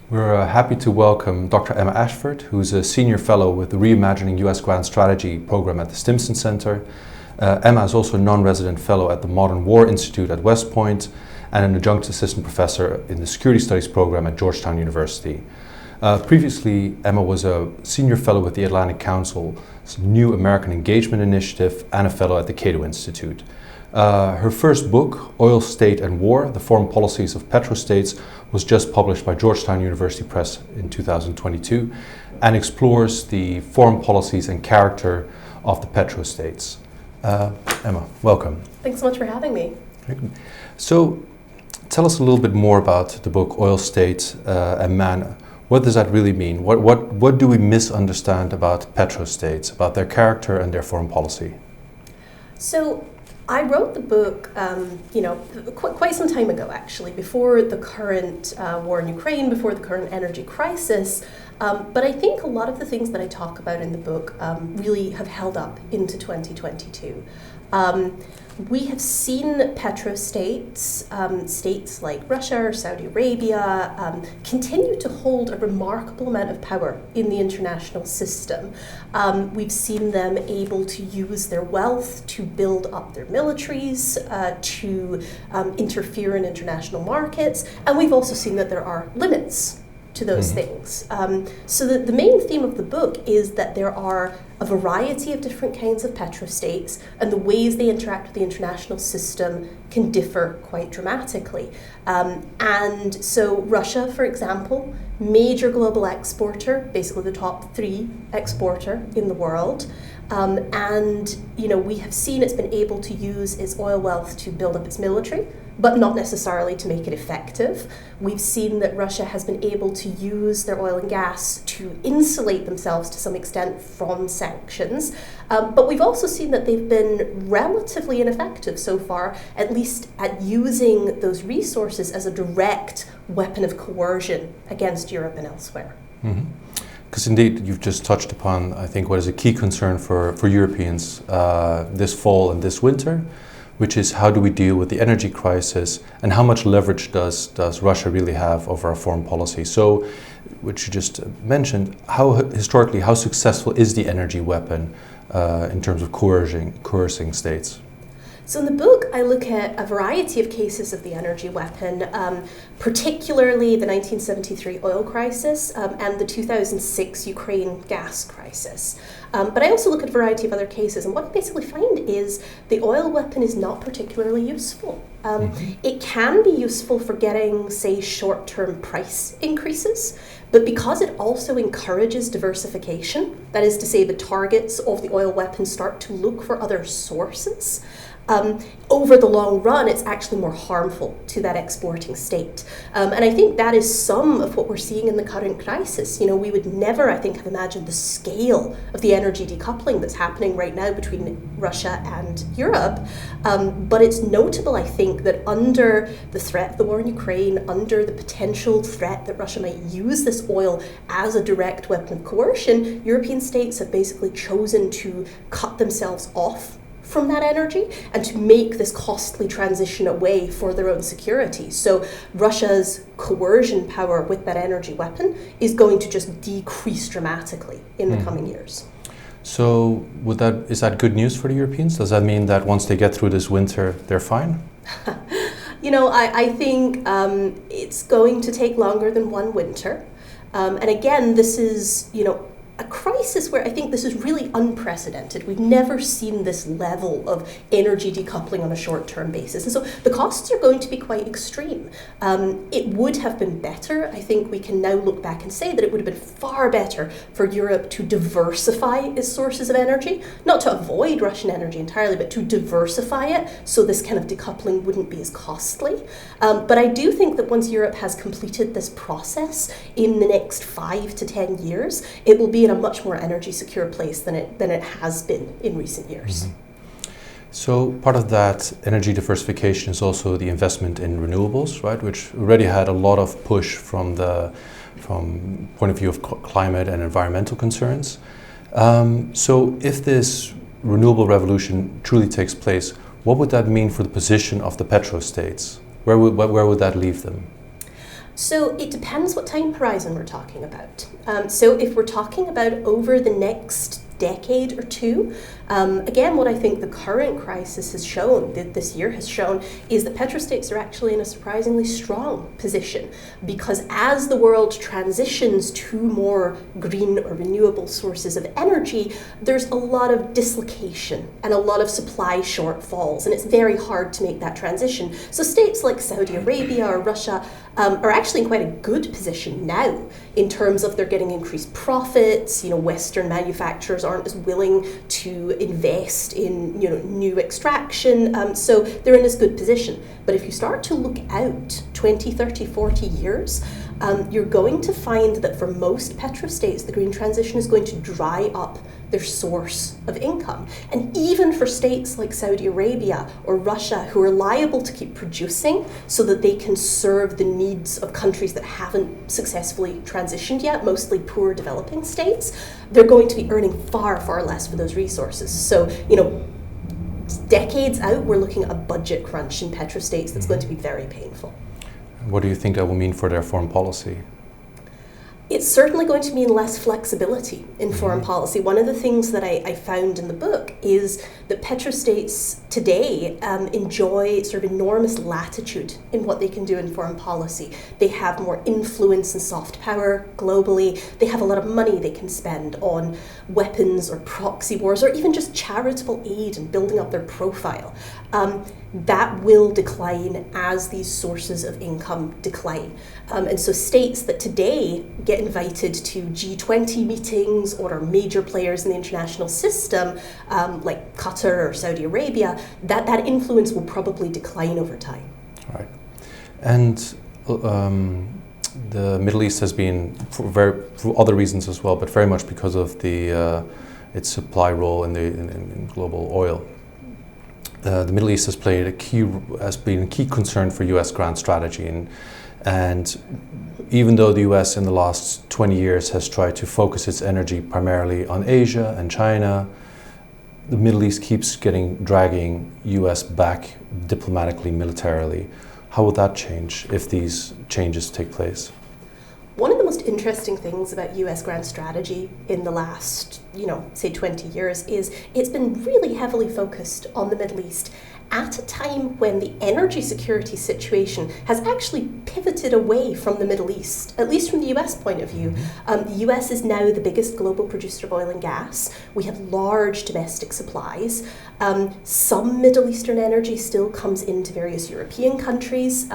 We're happy to welcome Dr. Emma Ashford, who's a senior fellow with the Reimagining US Grand Strategy program at the Stimson Center. Emma is also a non-resident fellow at the Modern War Institute at West Point and an adjunct assistant professor in the Security Studies program at Georgetown University. Previously, Emma was a senior fellow with the Atlantic Council's New American Engagement Initiative and a fellow at the Cato Institute. Her first book, Oil, State and War, The Foreign Policies of Petrostates, was just published by Georgetown University Press in 2022 and explores the foreign policies and character of the petrostates. Emma, welcome. Thanks so much for having me. So, tell us a little bit more about the book Oil, State and Man. What does that really mean? What do we misunderstand about petrostates, about their character and their foreign policy? So, I wrote the book, quite some time ago, actually, before the current war in Ukraine, before the current energy crisis. But I think a lot of the things that I talk about in the book really have held up into 2022. We have seen petrostates, states like Russia or Saudi Arabia, continue to hold a remarkable amount of power in the international system. We've seen them able to use their wealth to build up their militaries, to interfere in international markets, and we've also seen that there are limits to those things. So the main theme of the book is that there are a variety of different kinds of petrostates, and the ways they interact with the international system can differ quite dramatically. And so Russia, for example, major global exporter, basically the top 3 exporter in the world. We have seen it's been able to use its oil wealth to build up its military, but not necessarily to make it effective. We've seen that Russia has been able to use their oil and gas to insulate themselves to some extent from sanctions. But we've also seen that they've been relatively ineffective so far, at least at using those resources as a direct weapon of coercion against Europe and elsewhere. Because indeed, you've just touched upon, I think, what is a key concern for Europeans this fall and this winter, which is how do we deal with the energy crisis and how much leverage does Russia really have over our foreign policy? So, which you just mentioned, historically, how successful is the energy weapon in terms of coercing states? So in the book, I look at a variety of cases of the energy weapon, particularly the 1973 oil crisis and the 2006 Ukraine gas crisis. But I also look at a variety of other cases, and what I basically find is the oil weapon is not particularly useful. It can be useful for getting, say, short-term price increases, but because it also encourages diversification, that is to say the targets of the oil weapon start to look for other sources, over the long run, it's actually more harmful to that exporting state. And I think that is some of what we're seeing in the current crisis. We would never, I think, have imagined the scale of the energy decoupling that's happening right now between Russia and Europe. But it's notable, I think, that under the threat of the war in Ukraine, under the potential threat that Russia might use this oil as a direct weapon of coercion, European states have basically chosen to cut themselves off from that energy and to make this costly transition away for their own security. So Russia's coercion power with that energy weapon is going to just decrease dramatically in the coming years. So is that good news for the Europeans? Does that mean that once they get through this winter, they're fine? I think it's going to take longer than one winter. And again, this is, a crisis where I think this is really unprecedented. We've never seen this level of energy decoupling on a short-term basis. And so the costs are going to be quite extreme. It would have been better. I think we can now look back and say that it would have been far better for Europe to diversify its sources of energy, not to avoid Russian energy entirely, but to diversify it so this kind of decoupling wouldn't be as costly. But I do think that once Europe has completed this process in the next 5 to 10 years, it will be in a much more energy secure place than it has been in recent years. So part of that energy diversification is also the investment in renewables, right? Which already had a lot of push from point of view of climate and environmental concerns. So if this renewable revolution truly takes place, what would that mean for the position of the petrostates? Where would that leave them? So it depends what time horizon we're talking about. So if we're talking about over the next decade or two, again, what I think the current crisis has shown, that this year has shown, is that petrostates are actually in a surprisingly strong position, because as the world transitions to more green or renewable sources of energy, there's a lot of dislocation and a lot of supply shortfalls, and it's very hard to make that transition. So states like Saudi Arabia or Russia are actually in quite a good position now in terms of they're getting increased profits. Western manufacturers aren't as willing to invest in new extraction, so they're in this good position. But if you start to look out 20, 30, 40 years, you're going to find that for most petrostates, the green transition is going to dry up their source of income. And even for states like Saudi Arabia or Russia, who are liable to keep producing so that they can serve the needs of countries that haven't successfully transitioned yet, mostly poor developing states, they're going to be earning far, far less for those resources. So, decades out, we're looking at a budget crunch in petrostates that's going to be very painful. What do you think that will mean for their foreign policy? It's certainly going to mean less flexibility in foreign policy. One of the things that I found in the book is that petrostates today enjoy sort of enormous latitude in what they can do in foreign policy. They have more influence and soft power globally. They have a lot of money they can spend on weapons or proxy wars or even just charitable aid and building up their profile. That will decline as these sources of income decline. And so states that today get invited to G20 meetings or are major players in the international system, like Qatar or Saudi Arabia, that influence will probably decline over time. Right. And the Middle East has been, for other reasons as well, but very much because of its supply role in global oil. The Middle East has been a key concern for U.S. grand strategy, and even though the U.S. in the last 20 years has tried to focus its energy primarily on Asia and China, the Middle East keeps dragging U.S. back diplomatically, militarily. How will that change if these changes take place? One of the most interesting things about US grand strategy in the last, say 20 years is it's been really heavily focused on the Middle East at a time when the energy security situation has actually pivoted away from the Middle East, at least from the US point of view. The US is now the biggest global producer of oil and gas. We have large domestic supplies. Some Middle Eastern energy still comes into various European countries.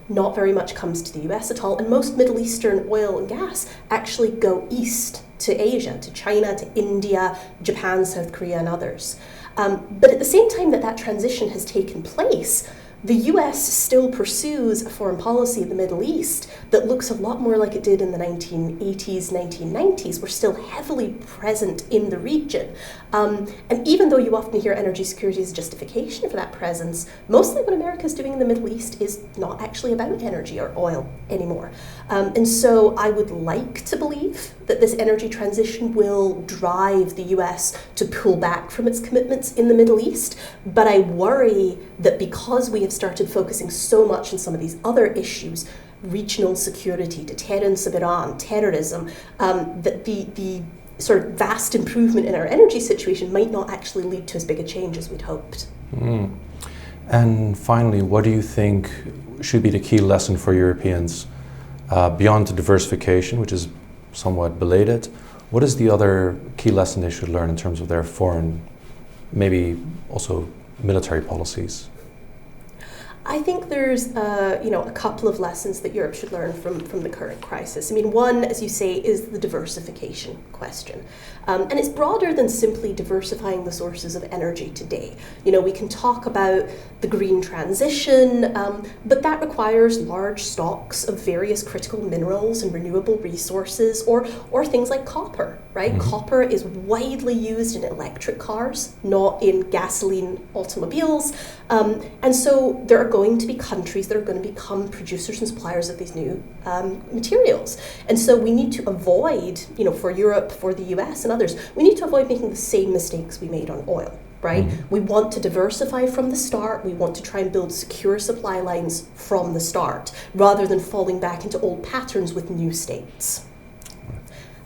Not very much comes to the US at all. And most Middle Eastern oil and gas actually go east to Asia, to China, to India, Japan, South Korea, and others. But at the same time that transition has taken place, the US still pursues a foreign policy in the Middle East that looks a lot more like it did in the 1980s, 1990s. We're still heavily present in the region. And even though you often hear energy security as a justification for that presence, mostly what America is doing in the Middle East is not actually about energy or oil anymore. And so I would like to believe that this energy transition will drive the US to pull back from its commitments in the Middle East, but I worry that because we have started focusing so much on some of these other issues, regional security, deterrence of Iran, terrorism, that the sort of vast improvement in our energy situation might not actually lead to as big a change as we'd hoped. And finally, what do you think should be the key lesson for Europeans beyond the diversification, which is somewhat belated? What is the other key lesson they should learn in terms of their foreign, maybe also military policies? I think there's a couple of lessons that Europe should learn from the current crisis. I mean, one, as you say, is the diversification question. And it's broader than simply diversifying the sources of energy today. We can talk about the green transition, but that requires large stocks of various critical minerals and renewable resources, or things like copper, right? Mm-hmm. Copper is widely used in electric cars, not in gasoline automobiles. And so there are going to be countries that are going to become producers and suppliers of these new materials. And so we need to avoid, for Europe, for the US and others, we need to avoid making the same mistakes we made on oil. right? We want to diversify from the start. We want to try and build secure supply lines from the start, rather than falling back into old patterns with new states.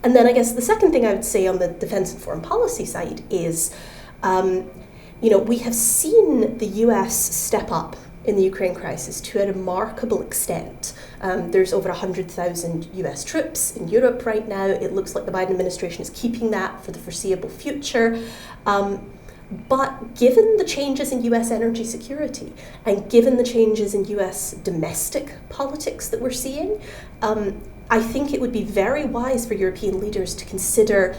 And then I guess the second thing I would say on the defense and foreign policy side is, we have seen the US step up in the Ukraine crisis to a remarkable extent. There's over 100,000 US troops in Europe right now. It looks like the Biden administration is keeping that for the foreseeable future. But given the changes in US energy security and given the changes in US domestic politics that we're seeing, I think it would be very wise for European leaders to consider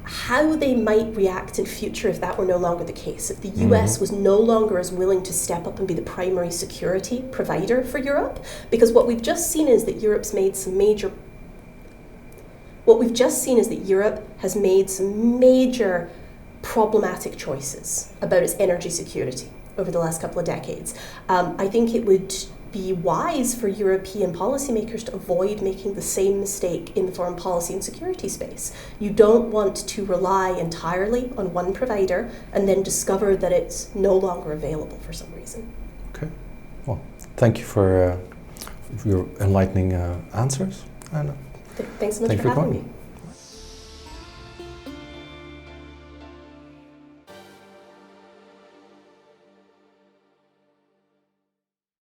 how they might react in future if that were no longer the case, if the US was no longer as willing to step up and be the primary security provider for Europe. Because what we've just seen is that Europe has made some major problematic choices about its energy security over the last couple of decades. I think it would be wise for European policymakers to avoid making the same mistake in the foreign policy and security space. You don't want to rely entirely on one provider and then discover that it's no longer available for some reason. Okay. Well, thank you for your enlightening answers. And thanks so much for having me.